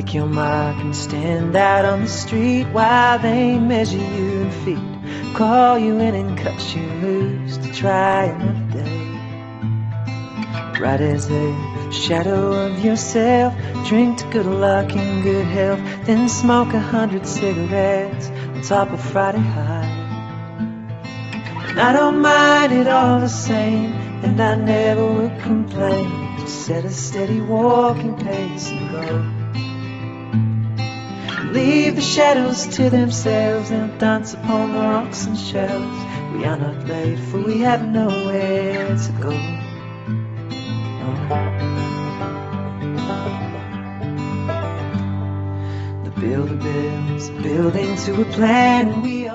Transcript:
Make your mark and stand out on the street while they measure you in feet, call you in and cut you loose to try another day. Right as a shadow of yourself, drink to good luck and good health, then smoke 100 cigarettes on top of Friday high. And I don't mind it all the same, and I never would complain. Just set a steady walking pace and go. Leave the shadows to themselves and dance upon the rocks and shelves. We are not late, for we have nowhere to go. The builder builds a building to a plan, and we